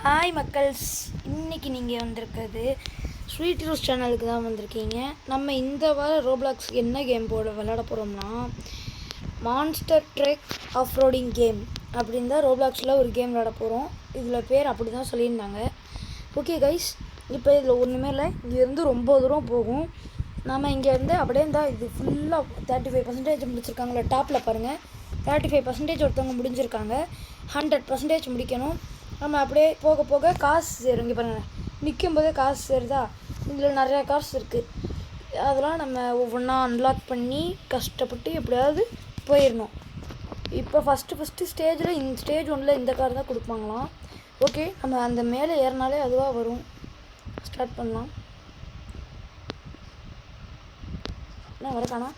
Hi மக்கள்ஸ், இன்றைக்கி நீங்கள் வந்திருக்கிறது ஸ்வீட் ரோஸ் சேனலுக்கு தான் வந்திருக்கீங்க. நம்ம இந்த வாரம் ரோப்ளாக்ஸ் என்ன கேம் விளையாட போகிறோம்னா monster trek of roading game அப்படின்னு தான் ரோப்ளாக்ஸில் ஒரு கேம் விளையாட போகிறோம். இதில் பேர் அப்படி தான் சொல்லியிருந்தாங்க. ஓகே கைஸ், இப்போ இதில் ஒன்றுமே இல்லை. இங்கேருந்து ரொம்ப தூரம் போகும். நம்ம இங்கேருந்து அப்படியே இருந்தால் இது ஃபுல்லாக 35% முடிச்சிருக்காங்களே. டாப்பில் பாருங்கள், 35% ஒருத்தவங்க முடிஞ்சிருக்காங்க. 100% முடிக்கணும். நம்ம அப்படியே போக போக காசு சேரும். இங்கே பாருங்கள், நிற்கும் போதே காசு சேருதா. இதில் நிறையா காசு இருக்குது. அதெல்லாம் நம்ம ஒவ்வொன்றா அன்லாக் பண்ணி கஷ்டப்பட்டு எப்படியாவது போயிடணும். இப்போ ஃபஸ்ட்டு ஸ்டேஜில் இந்த ஸ்டேஜ் 1 இந்த கார் தான் கொடுப்பாங்களாம். ஓகே, நம்ம அந்த மேலே ஏறினாலே அதுவாக வரும். ஸ்டார்ட் பண்ணலாம். என்ன வரக்கானா?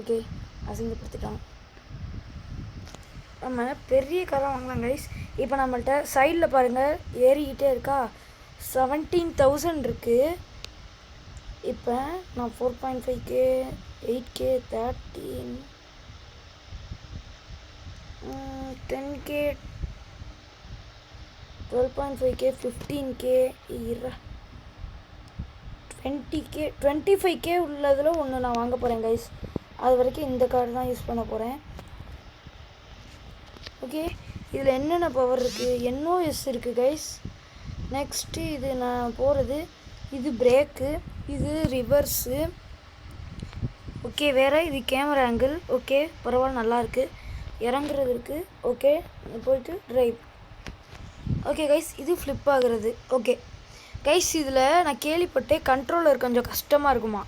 ஓகே, அசிங்கப்படுத்திட்டான். நம்ம பெரிய காராக வாங்கலாம் கைஸ். இப்போ நம்மள்ட்ட சைடில் பாருங்கள் ஏறிக்கிட்டே இருக்கா. 17,000 இருக்குது. இப்போ நான் 4.5K 8K 13 10K 12.5K 15K 20K 25K உள்ளதில் ஒன்று நான் வாங்க போகிறேன் கைஸ். அது வரைக்கும் இந்த கார்டு தான் யூஸ் பண்ண போகிறேன். ஓகே, இதில் என்னென்ன பவர் இருக்குது? என்ஓஎஸ் இருக்குது கைஸ். நெக்ஸ்ட்டு இது நான் போகிறது, இது பிரேக்கு, இது ரிவர்ஸு. ஓகே, வேறு இது கேமரா ஆங்கிள். ஓகே, பரவாயில்ல, நல்லாயிருக்கு. இறங்குறது இருக்குது. ஓகே, போயிட்டு ட்ரைவ். ஓகே கைஸ், இது ஃப்ளிப் ஆகுறது. ஓகே கைஸ், இதில் நான் கேள்விப்பட்டேன் கண்ட்ரோலர் கொஞ்சம் கஷ்டமாக இருக்குமா.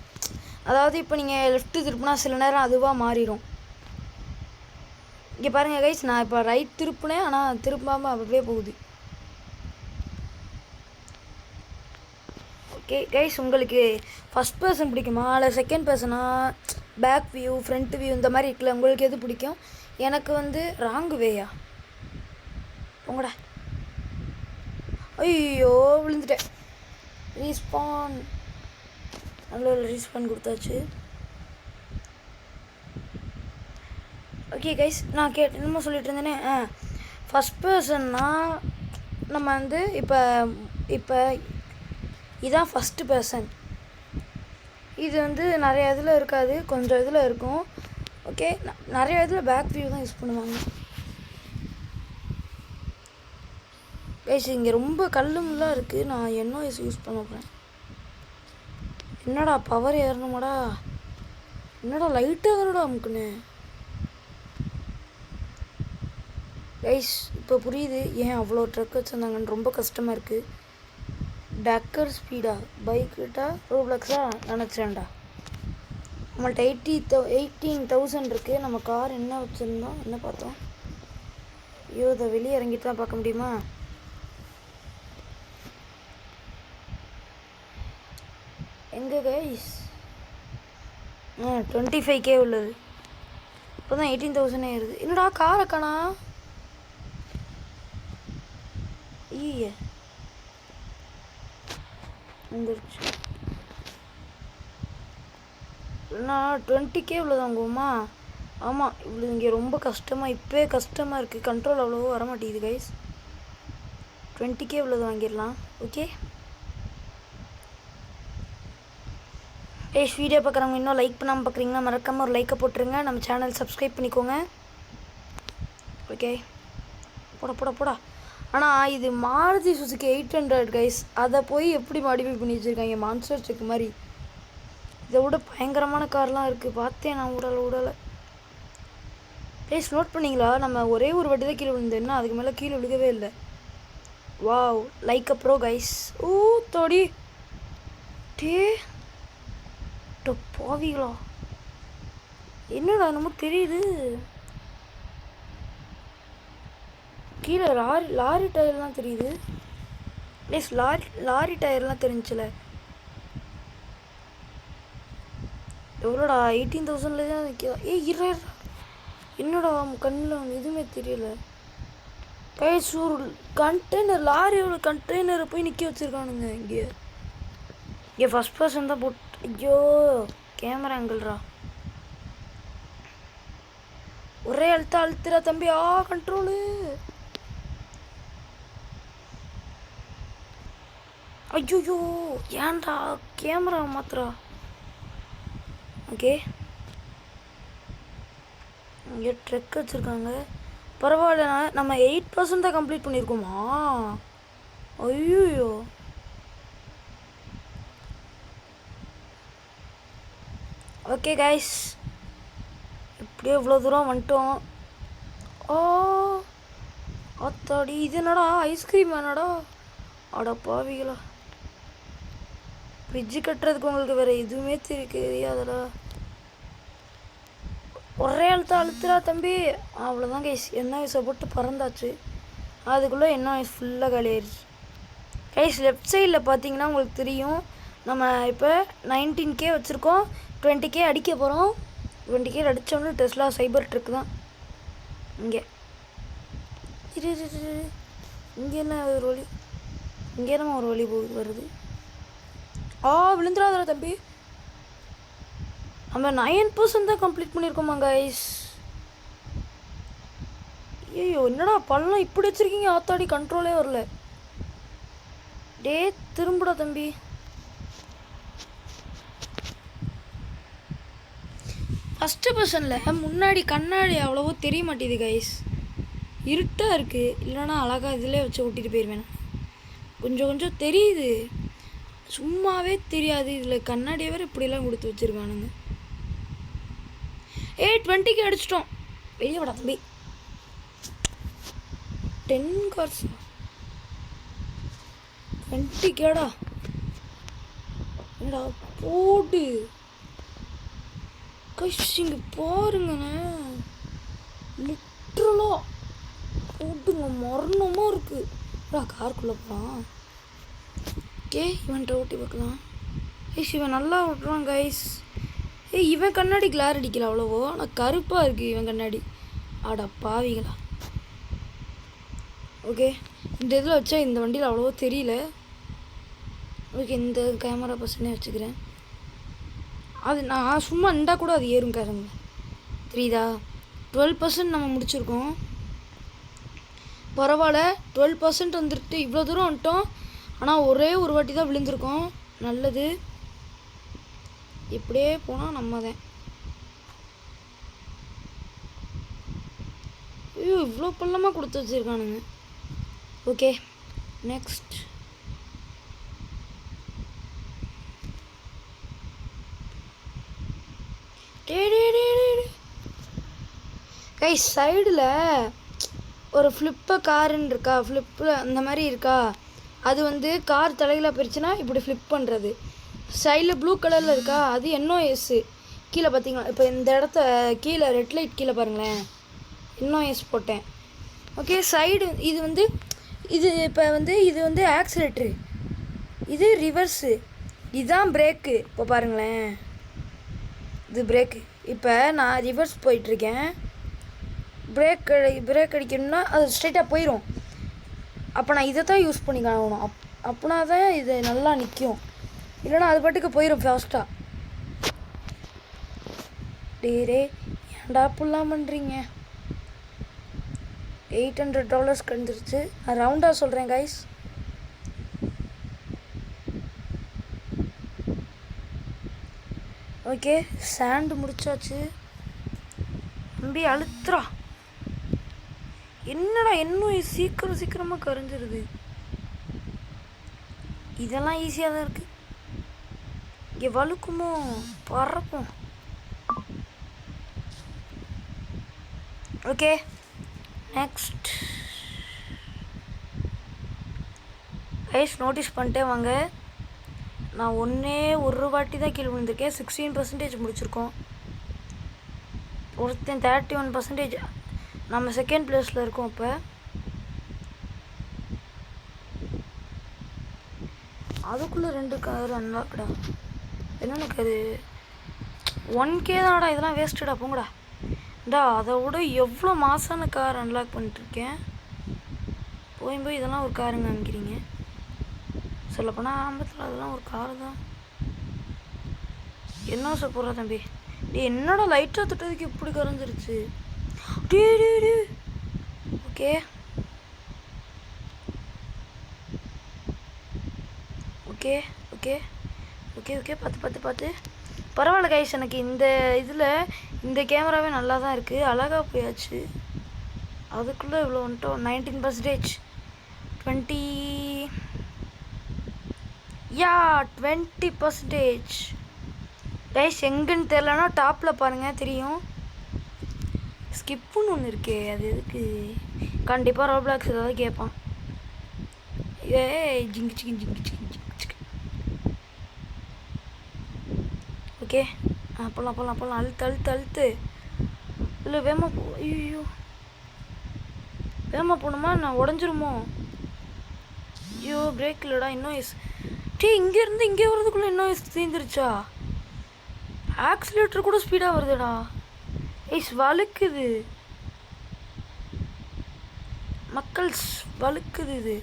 அதாவது இப்போ நீங்கள் லெஃப்ட்டு திருப்பினா சில நேரம் அதுவாக மாறிடும். இங்கே பாருங்கள் கைஸ், நான் இப்போ ரைட் திருப்பினேன், ஆனால் திருப்பாமல் அப்படியே போகுது. ஓகே கைஸ், உங்களுக்கு ஃபஸ்ட் பர்சன் பிடிக்குமா இல்லை செகண்ட் பர்சனா, பேக் வியூ ஃப்ரண்ட் வியூ இந்த மாதிரி இருக்குல்ல, உங்களுக்கு எது பிடிக்கும்? எனக்கு வந்து ராங்கு வேயா. உங்களோட ஐயோ விழுந்துட்டேன். ரீஸ்பான், நல்ல ரீஸ்பான் கொடுத்தாச்சு. ஓகே கைஸ், நான் என்னமோ சொல்லிட்டு இருந்தேனே. ஃபஸ்ட் பர்சன்னா நம்ம வந்து இப்போ இதுதான் ஃபஸ்ட்டு பர்சன். இது வந்து நிறைய இதில் இருக்காது, கொஞ்சம் இதில் இருக்கும். ஓகே, நிறைய இதில் பேக் வியூ தான் யூஸ் பண்ணுவாங்க கைஸ். இங்கே ரொம்ப கல்லுமெல்லாம் இருக்குது. நான் என்ஓஎஸ் யூஸ் பண்ண போகிறேன். என்னடா பவர் ஏறணுமாடா? என்னடா லைட்டாக தானடா அமுக்குன்னு கைஸ். இப்போ புரியுது ஏன் அவ்வளோ ட்ரக் வச்சுருந்தாங்கன்னு. ரொம்ப கஷ்டமாக இருக்குது. டக்கர் ஸ்பீடா பைக்கிட்டா ரோப்ளாக்ஸாக நினச்சேன்டா. நம்மள்ட்ட 18,000 இருக்குது. நம்ம கார் என்ன வச்சுருந்தோம், என்ன பார்த்தோம்? ஐயோ, இதை வெளியே இறங்கிட்டு தான் பார்க்க முடியுமா? எங்கே கைஸ்? 25K உள்ளது. இப்போ தான் 18,000 ஏறுது. என்னடா காரை காணா? ஈய வந்துருச்சு. நான் 20K உள்ளது வாங்குவோமா? ஆமாம், இவ்வளோ இங்கே ரொம்ப கஷ்டமாக, இப்போயே கஷ்டமாக இருக்குது. கண்ட்ரோல் அவ்வளோவோ வரமாட்டேங்குது கைஸ். 20K உள்ளது வாங்கிடலாம். ஓகே ஏஷ், வீடியோ பார்க்குறவங்க இன்னும் லைக் பண்ணாமல் பார்க்குறீங்கன்னா மறக்காமல் ஒரு லைக்கை போட்டுருங்க. நம்ம சேனல் சப்ஸ்கிரைப் பண்ணிக்கோங்க. ஓகே, போடா. ஆனால் இது மாருதி சுசுகி 800 கைஸ். அதை போய் எப்படி மாடிஃபை பண்ணி வச்சுருக்காங்க மான்ஸ்டர் ட்ரக் மாதிரி. இதை விட பயங்கரமான கார்லாம் இருக்குது. பார்த்தேன் நான் விடலை கைஸ். நோட் பண்ணிங்களா, நம்ம ஒரே ஒரு வாட்டி தான் கீழே விழுந்தேன்னா அதுக்கு மேலே கீழே விழுகவே இல்லை. வாவ், லைக் அப்ரோ கைஸ். ஓ தோடி போவீங்களா? என்னடா நமக்கு தெரியுது கீழே லாரி டயர்லாம் தெரியுது. Please lorry டயர்லாம் தெரிஞ்சில. எவ்வளோடா? 18,000 தான் நிற்கிறா. இரா, என்னடா கண்ணில் எதுவுமே தெரியல கைஸ். ஒரு கண்டெய்னர், லாரியோட கண்டெய்னரை போய் நிற்க வச்சுருக்கானுங்க இங்கே ஃபஸ்ட் பர்சன் தான் போட்டு. ஐயோ, கேமரா ஆங்கிள்ரா. ஒரே அழுத்துறா தம்பி. கண்ட்ரோலு ஐயோ ஏன்டா கேமரா மாத்திரா. ஓகே இங்கே ட்ரெக் வச்சுருக்காங்க. பரவாயில்ல, நம்ம 8% தான் கம்ப்ளீட் பண்ணியிருக்கோமா? ஐயோ ஓகே கைஸ், எப்படியோ இவ்வளோ தூரம் வந்துட்டோம். ஓ அத்தாடி, இது என்னடா ஐஸ்கிரீம் என்னடா? அட பாவிகளா, ஃப்ரிட்ஜு கட்டுறதுக்கு உங்களுக்கு வேறு எதுவுமே தெரியாதடா. ஒரே அழுத்துறா தம்பி. அவ்வளோதான் கைஸ், என்ன வயசை போட்டு பறந்தாச்சு. அதுக்குள்ளே என்ன வயசு ஃபுல்லாக காலி ஆயிடுச்சு கைஸ். லெஃப்ட் சைடில் பார்த்தீங்கன்னா உங்களுக்கு தெரியும், நம்ம இப்போ 19K வச்சுருக்கோம். 20K அடிக்க போகிறோம். 20K அடித்தோன்னு டெஸ்லா சைபர் ட்ரக் தான் இங்கே. இங்கே என்ன ஒரு வழி, இங்கே நம்ம ஒரு வழி வருது. விழுந்துடாதடா தம்பி. நம்ம 9% தான் கம்ப்ளீட் பண்ணியிருக்கோமா கைஸ்? ஐயோ என்னடா பள்ளம் இப்படி வச்சுருக்கீங்க? ஆத்தாடி கண்ட்ரோலே வரல. டே திரும்புடா தம்பி. ஃபஸ்ட்டு பர்சனில் முன்னாடி கண்ணாடி அவ்வளவோ தெரிய மாட்டேது கைஸ், இருட்டாக இருக்குது. இல்லைனா அழகாக இதிலே வச்சு ஓட்டிகிட்டு போயிடுவேன். கொஞ்சம் கொஞ்சம் தெரியுது, சும்மாவே தெரியாது. இதில் கண்ணாடியை வேறு இப்படிலாம் கொடுத்து வச்சுருக்கானுங்க. 20K அடிச்சிட்டோம். வெளியே விடா தம்பி. 10 கார்ஸ் 20Kடா. என்னடா போடு கைஸ், இங்கே பாருங்கண்ணே, லிட்ரலாக போட்டுங்க மரணமாக இருக்குது. காருக்குள்ளே போகலாம். ஓகே இவன்கிட்ட ஓட்டி பார்க்கலாம். இவன் நல்லா ஓட்டுறான் கைஸ். இவன் கண்ணாடி கிளார் அடிக்கல அவ்வளவோ, ஆனால் கருப்பாக இருக்குது இவன் கண்ணாடி. ஆடா பாவிகளா. ஓகே இந்த இதில் வச்சா இந்த வண்டியில் அவ்வளவோ தெரியல. ஓகே இந்த கேமரா பர்சனே வச்சுக்கிறேன். அது நான் சும்மா இருந்தால் கூட அது ஏறும் காரங்க, தெரியுதா? 12% நம்ம முடிச்சிருக்கோம். பரவாயில்ல, 12% வந்துட்டு இவ்வளோ தூரம் வந்துட்டோம். ஆனால் ஒரே ஒரு வாட்டி தான் விழுந்திருக்கோம். நல்லது, இப்படியே போனால் நம்ம தான். ஐயோ இவ்வளோ பள்ளமாக கொடுத்து வச்சுருக்கானுங்க. Okay next. கைஸ் சைடில் ஒரு ஃப்ளிப்பை காருன்னு இருக்கா, ஃப்ளிப்பில் அந்த மாதிரி இருக்கா. அது வந்து கார் தலையில் போயிடுச்சுன்னா இப்படி ஃப்ளிப் பண்ணுறது. சைடில் ப்ளூ கலரில் இருக்கா, அது NOS. கீழே பார்த்தீங்களா, இப்போ இந்த இடத்த கீழே ரெட் லைட் கீழே பாருங்களேன், NOS போட்டேன். ஓகே சைடு இது வந்து இது வந்து ஆக்சிலேட்ரு, இது ரிவர்ஸு, இதுதான் பிரேக்கு. இப்போ பாருங்களேன், இது பிரேக்கு. இப்போ நான் ரிவர்ஸ் போயிட்டுருக்கேன். பிரேக் அடிக்கணும்னா அது ஸ்ட்ரைட்டாக போயிடும். அப்போ நான் இதை தான் யூஸ் பண்ணி காணணும். அப்படின்னா தான் இது நல்லா நிற்கும். இல்லைனா அது பாட்டுக்கு போயிடும் ஃபாஸ்ட்டாக. டேரே ஏன்டா புல்லாம் பண்ணுறீங்க? $800 கண்டுருச்சு. நான் ரவுண்டாக சொல்கிறேன் கைஸ். ஓகே சாண்டு முடிச்சாச்சு. தம்பி அழுத்துறா. என்னடா இன்னும் சீக்கிரமாக கரைஞ்சிருது. இதெல்லாம் ஈஸியாக தான் இருக்குது. இங்கே வழுக்குமோ பறப்போம். ஓகே நெக்ஸ்ட் கைஸ், நோட்டீஸ் பண்ணிட்டே வாங்க. நான் ஒரு வாட்டி தான் கீழே விழுந்திருக்கேன். 16% முடிச்சிருக்கோம். ஒருத்தன் 31%. நம்ம செகண்ட் பிளேஸில் இருக்கோம். இப்போ அதுக்குள்ளே 2 கார் அன்லாக்டா. என்னென்ன அது 1K தான்டா. இதெல்லாம் வேஸ்ட்டுடா போங்கடா. அதை விட எவ்வளோ மாசான கார் அன்லாக் பண்ணிட்டுருக்கேன். போய் இதெல்லாம் ஒரு காருங்க அமைக்கிறீங்க. சொல்லப்போனால் ஆரம்பத்தில் அதெல்லாம் ஒரு காரு தான். என்ன போடுறா தம்பி? என்னடா லைட்டாக தொட்டதுக்கு இப்படி கரைஞ்சிருச்சு. Okay okay okay okay okay பார்த்து பரவாயில்ல கைஸ். எனக்கு இந்த இதில் இந்த கேமராவே நல்லா தான் இருக்குது. அழகாக போயாச்சு. அதுக்குள்ளே இவ்வளோ வந்துட்டோம். 19%, 20, யா 20%. கைஸ் எங்கன்னு தெரிலனா டாப்பில் பாருங்கள் தெரியும். ஸ்கிப்புன்னு ஒன்று இருக்கே, அது எதுக்கு? கண்டிப்பாக ரோப்ளாக்ஸ் ஏதாவது கேட்பான். ஜிங்கு சிக்கன் ஜிங்கு சிக்கன் ஜிங்கு சிக்கன். ஓகே போகலாம் அழுத்து இல்லை வேமா போ. ஐயோ வேமா போகணுமா? நான் உடஞ்சிருமோ? ஐயோ பிரேக் இல்லைடா. இன்னும் இங்கேருந்து இங்கே வர்றதுக்குள்ளே இன்னும் தீந்துருச்சா? ஆக்சிலேட்டர் கூட ஸ்பீடாக வருதுடா. வழுக்குது மக்கள்ஸ், வழுக்குது இது.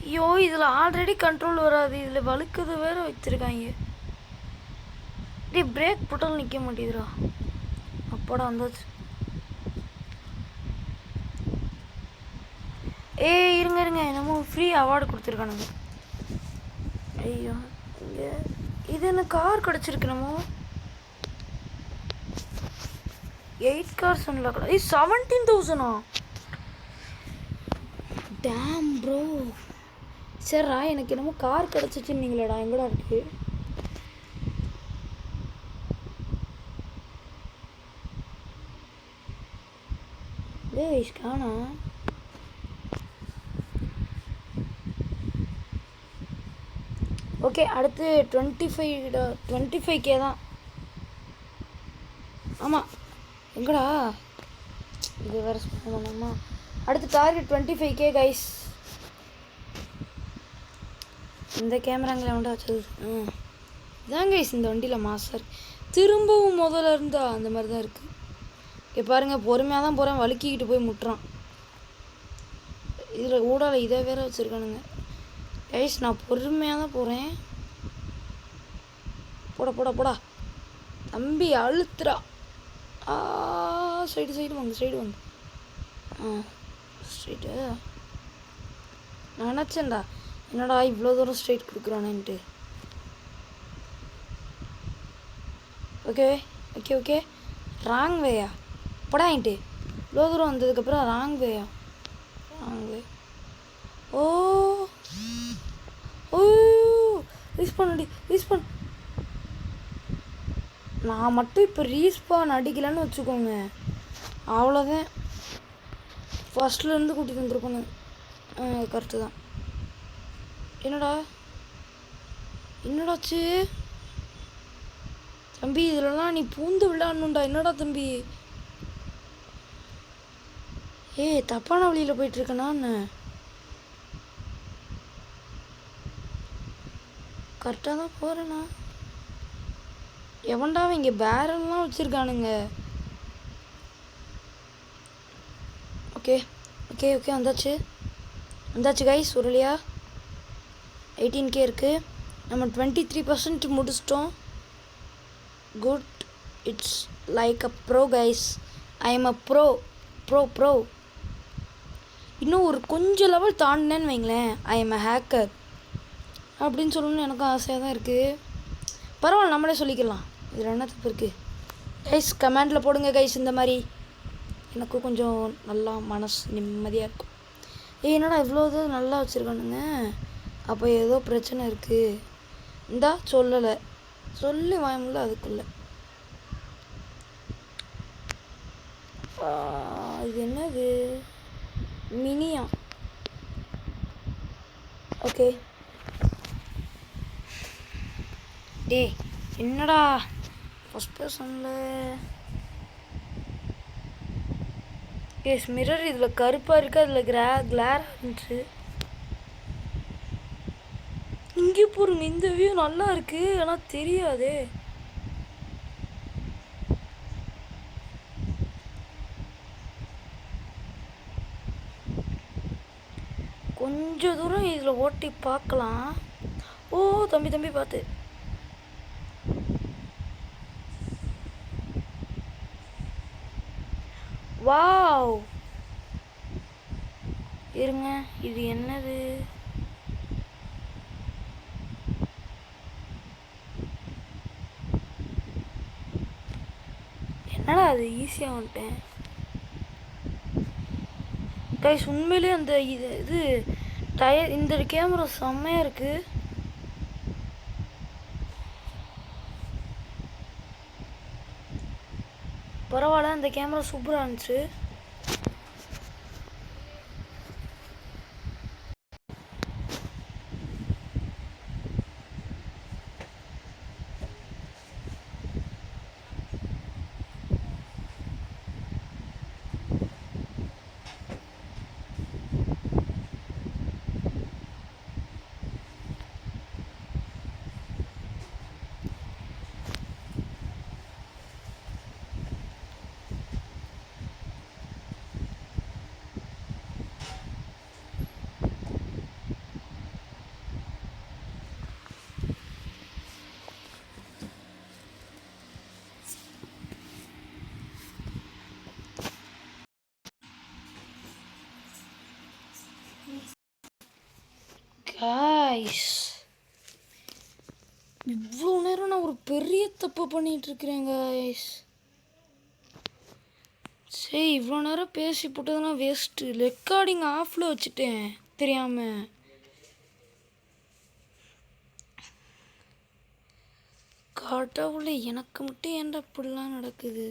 ஐயோ இதில் ஆல்ரெடி கண்ட்ரோல் வராது, இதில் வழுக்குது வேற வச்சுருக்காங்க. பிரேக் போட்டாலும் நிற்க மாட்டேதுடா. அப்பாடா வந்தாச்சு. இருங்க என்னமோ ஃப்ரீ அவார்டு கொடுத்துருக்கானுங்க. ஐயோ இங்கே இது என்ன கார் கிடச்சிருக்கு. நம்ம 8 cars unlocked. 17,000. Dam bro. சரிடா எனக்கு என்னமோ கார் கிடச்சிச்சுன்னீங்களேடா. எங்கடா இருக்கு? காணா. ஓகே அடுத்து 25K தான். ஆமாம் எங்கடா இது வேறு பண்ணணுமா? அடுத்து டார்கெட் 25K கைஸ். இந்த கேமராங்களை வந்து வச்சது இதான் கைஸ். இந்த வண்டியில் மாஸ்டர் திரும்பவும் முதல்ல இருந்தா அந்த மாதிரி தான் இருக்குது. இங்கே பாருங்கள் பொறுமையாக தான் போகிறேன், வழுக்கிக்கிட்டு போய் முட்டுறான். இதில் ஊடால இதை வேற வச்சுருக்கானுங்க கைஸ். நான் பொறுமையாக தான் போகிறேன். போடா தம்பி அழுத்துறா. சைடு வாங்க ஸ்ட்ரைட்டு. நான் நினச்சேன்டா என்னடா இவ்வளோ தூரம் ஸ்ட்ரைட் கொடுக்குறானேன்ட்டு. ஓகே ராங் வேயா படாயின்ட்டு. இவ்வளோ தூரம் வந்ததுக்கப்புறம் ராங் வே. ஓ ரீஸ்பான். நான் மட்டும் இப்போ ரீஸ்பான் அடிக்கலன்னு வச்சுக்கோங்க, அவ்வளோதான். ஃபஸ்ட்லேருந்து கூட்டிகிட்டு வந்துருப்பேன்னு. கரெக்டு தான். என்னடாச்சு தம்பி? இதிலலாம் நீ பூந்து விளையாடணுண்டா. என்னடா தம்பி? தப்பான வழியில் போயிட்டுருக்கேனா? கரெக்டாக தான் போகிறேண்ணா. எவன்டா இங்கே பேரல்லாம் வச்சுருக்கானுங்க. ஓகே வந்தாச்சு கைஸ். ஒருலையா 18K இருக்குது. நம்ம 23% முடிச்சிட்டோம். Good. It's like a bro guys. I am a bro. இன்னும் ஒரு கொஞ்சம் லெவல் தாண்டினேன்னு வைங்களேன், ஐ எம் அ ஹேக்கர் அப்படின்னு சொல்லணும்னு எனக்கும் ஆசையாக தான் இருக்குது. பரவாயில்ல நம்மளே சொல்லிக்கலாம், இதில் என்ன தப்பு இருக்குது? கைஸ் கமெண்டில் போடுங்க கைஸ். இந்த மாதிரி எனக்கும் கொஞ்சம் நல்லா மனசு நிம்மதியாக இருக்கும். என்னடா இவ்வளோ இது நல்லா வச்சுருக்கானுங்க, அப்போ ஏதோ பிரச்சனை இருக்குது. இந்தா சொல்லி வாயமுல்ல அதுக்குள்ளே. இது என்னது? மினியா? ஓகே. என்னடா ஃபஸ்ட் பர்சனில் மிரர் இதில் கருப்பாக இருக்குது, அதில் கிளார் இருந்துச்சு. இங்கே போடுங்க, இந்த வியூ நல்லா இருக்குது, ஆனால் தெரியாதே. கொஞ்சம் தூரம் இதில் ஓட்டி பார்க்கலாம். ஓ தம்பி பார்த்து. வாவ் இருங்க, இது என்னது? அது ஈஸியாக வந்துட்டேன் கைஸ். உண்மையிலே அந்த இது இந்த கேமரா செம்மையாக இருக்குது. பரவாயில்ல, அந்த கேமரா சூப்பராக இருந்துச்சு. காய்ஸ், இவ்வளோ நேரம் நான் ஒரு பெரிய தப்பு பண்ணிகிட்ருக்கிறேன் காய்ஸ். சரி, இவ்வளோ நேரம் பேசி போட்டதுன்னா வேஸ்ட்டு. ரெக்கார்டிங் ஆஃபில் வச்சுட்டேன் தெரியாமல். கடவுளே, எனக்கு மட்டும் ஏன்டா இப்படிலாம் நடக்குது?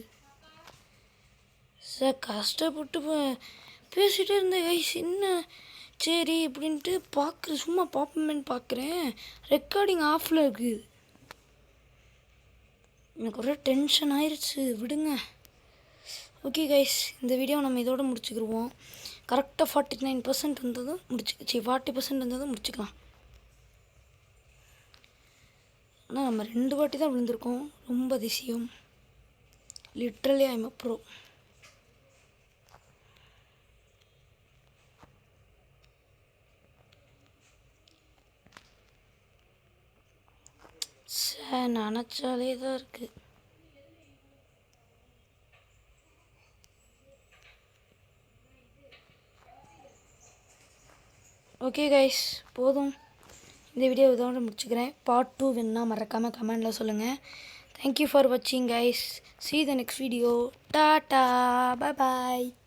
சார், கஷ்டப்பட்டு பேசிகிட்டே இருந்தேன் கைஸ். என்ன சரி அப்படின்ட்டு பார்க்குறேன், சும்மா பார்ப்போமேன்னு பார்க்குறேன், ரெக்கார்டிங் ஆஃபில் இருக்குது. எனக்கு ஒரே டென்ஷன் ஆயிடுச்சு. விடுங்க. ஓகே கைஸ், இந்த வீடியோ நம்ம இதோட முடிச்சுக்கிடுவோம். கரெக்டாக 49% வந்ததும் 40% வந்ததும் முடிச்சுக்கலாம். ஆனால் நம்ம 2 வாட்டி தான் விழுந்திருக்கோம். ரொம்ப அதிசயம். Literally I am a bro. நினச்சாலே தான் இருக்குது. ஓகே கைஸ், போதும். இந்த வீடியோ இதோட முடிச்சுக்கிறேன். பார்ட் 2 வேணுன்னா மறக்காமல் கமெண்டில் சொல்லுங்கள். தேங்க்யூ ஃபார் வாட்சிங் guys. See you the next video. Tata, bye bye.